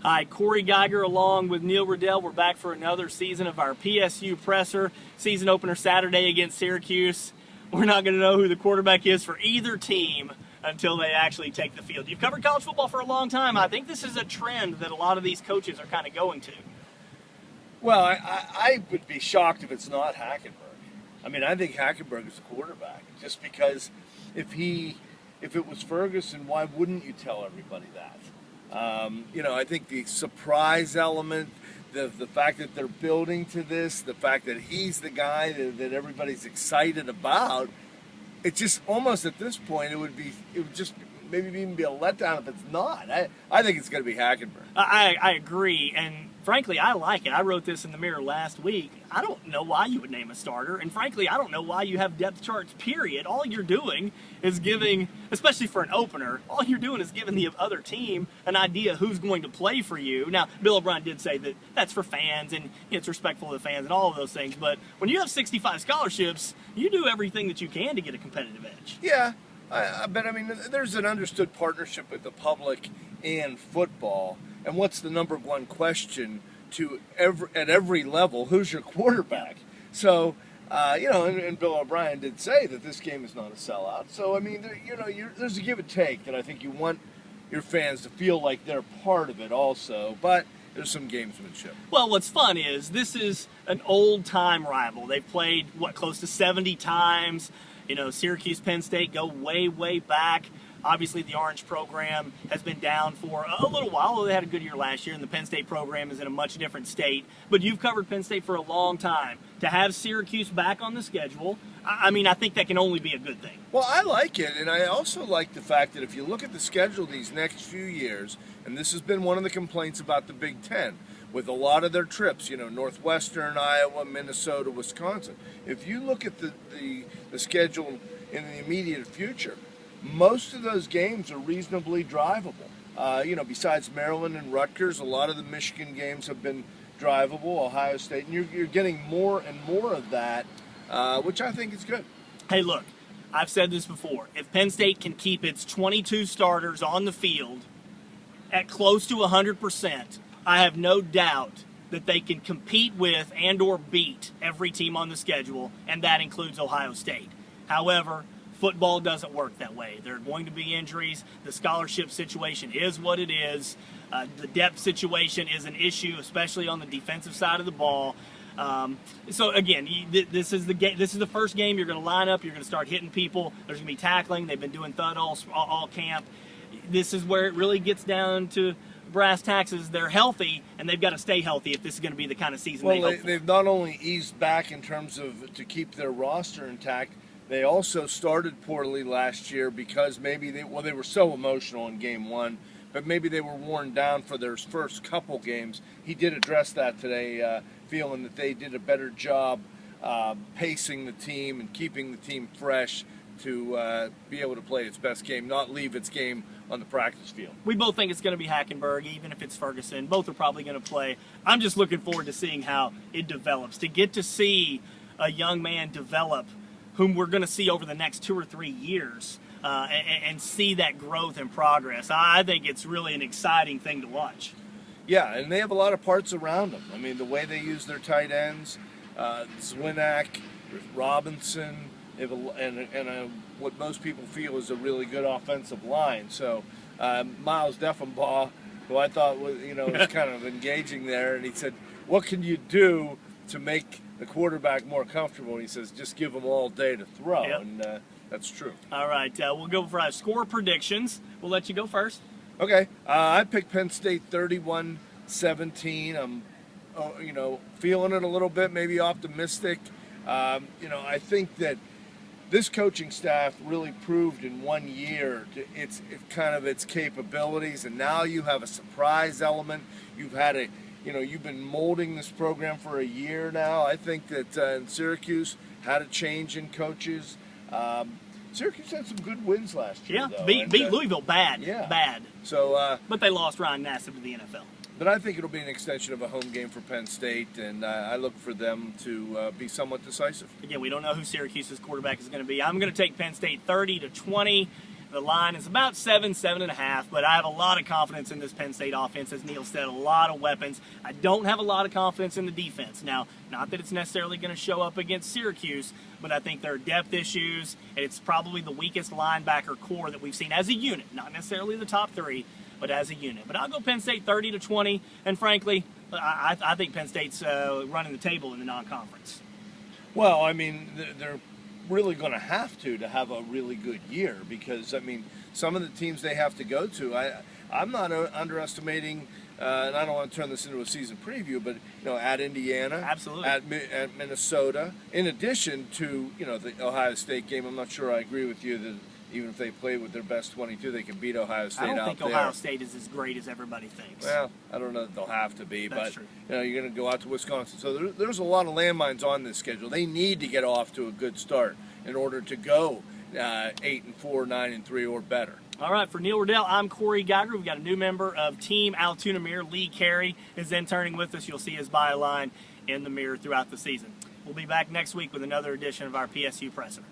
Hi, Cory Geiger along with Neil Rudel. We're back for another season of our PSU Presser. Season opener Saturday against Syracuse. We're not going to know who the quarterback is for either team until they actually take the field. You've covered college football for a long time. I think this is a trend that a lot of these coaches are kind of going to. Well, I would be shocked if it's not Hackenberg. I mean, I think Hackenberg is the quarterback. Just because if it was Ferguson, why wouldn't you tell everybody that? I think the surprise element, the fact that they're building to this, the fact that he's the guy that everybody's excited about, it's just almost at this point it would just maybe even be a letdown if it's not. I think it's going to be Hackenberg. I agree, and frankly, I like it. I wrote this in the Mirror last week. I don't know why you would name a starter, and frankly, I don't know why you have depth charts, period. All you're doing is giving, especially for an opener, all you're doing is giving the other team an idea who's going to play for you. Now, Bill O'Brien did say that that's for fans, and it's respectful of the fans and all of those things, but when you have 65 scholarships, you do everything that you can to get a competitive edge. Yeah, but I mean, there's an understood partnership with the public and football. And what's the number one question at every level? Who's your quarterback? So, and Bill O'Brien did say that this game is not a sellout. So, I mean, there's a give and take that I think you want your fans to feel like they're part of it also. But there's some gamesmanship. Well, what's fun is this is an old-time rival. They've played, close to 70 times. Syracuse, Penn State go way, way back. Obviously, the Orange program has been down for a little while, although they had a good year last year, and the Penn State program is in a much different state. But you've covered Penn State for a long time. To have Syracuse back on the schedule, I think that can only be a good thing. Well, I like it, and I also like the fact that if you look at the schedule these next few years, and this has been one of the complaints about the Big Ten, with a lot of their trips, Northwestern, Iowa, Minnesota, Wisconsin. If you look at the schedule in the immediate future, most of those games are reasonably drivable. Besides Maryland and Rutgers, a lot of the Michigan games have been drivable, Ohio State, and you're getting more and more of that, which I think is good. Hey, look, I've said this before. If Penn State can keep its 22 starters on the field at close to 100%, I have no doubt that they can compete with and or beat every team on the schedule, and that includes Ohio State. However, football doesn't work that way. There are going to be injuries. The scholarship situation is what it is. The depth situation is an issue, especially on the defensive side of the ball. So again, this is the first game. You're going to line up. You're going to start hitting people. There's going to be tackling. They've been doing thud all camp. This is where it really gets down to brass taxes. They're healthy, and they've got to stay healthy if this is going to be the kind of season they hope for. They've not only eased back in terms of to keep their roster intact, they also started poorly last year because maybe they were so emotional in game one, but maybe they were worn down for their first couple games. He did address that today, feeling that they did a better job pacing the team and keeping the team fresh to be able to play its best game, not leave its game on the practice field. We both think it's going to be Hackenberg, even if it's Ferguson. Both are probably going to play. I'm just looking forward to seeing how it develops, to get to see a young man develop whom we're going to see over the next 2 or 3 years and see that growth and progress. I think it's really an exciting thing to watch. Yeah, and they have a lot of parts around them. I mean, the way they use their tight ends, Zwinak, Robinson, and what most people feel is a really good offensive line. So Miles Deffenbaugh, who I thought was kind of engaging there, and he said, "What can you do to make the quarterback more comfortable?" And he says, "Just give them all day to throw." Yep. And that's true. All right, we'll go for our score predictions. We'll let you go first. Okay, I picked Penn State 31-17. I'm, feeling it a little bit, maybe optimistic. I think that this coaching staff really proved in 1 year its capabilities, and now you have a surprise element. You've had you've been molding this program for a year now. I think that in Syracuse had a change in coaches. Syracuse had some good wins last year. Yeah, beat Louisville bad. Yeah. Bad. So, but they lost Ryan Nassib to the NFL. But I think it'll be an extension of a home game for Penn State, and I look for them to be somewhat decisive. Again, we don't know who Syracuse's quarterback is going to be. I'm going to take Penn State 30-20. The line is about 7.5, but I have a lot of confidence in this Penn State offense. As Neil said, a lot of weapons. I don't have a lot of confidence in the defense. Now, not that it's necessarily going to show up against Syracuse, but I think there are depth issues, and it's probably the weakest linebacker core that we've seen as a unit, not necessarily the top three, but as a unit. But I'll go Penn State 30-20, and frankly, I think Penn State's running the table in the non-conference. Well, I mean, they're really going to have have a really good year, because I mean, some of the teams they have to go to, I'm not underestimating, and I don't want to turn this into a season preview, but at Indiana, absolutely, at Minnesota, in addition to the Ohio State game. I'm not sure I agree with you that even if they play with their best 22, they can beat Ohio State out there. I don't think Ohio State is as great as everybody thinks. Well, I don't know that they'll have to be, That's but true. You're going to go out to Wisconsin. So there's a lot of landmines on this schedule. They need to get off to a good start in order to go 8-4, 9-3, or better. All right, for Neil Rudel, I'm Cory Geiger. We've got a new member of Team Altoona Mirror. Lee Carey is interning with us. You'll see his byline in the mirror throughout the season. We'll be back next week with another edition of our PSU Presser.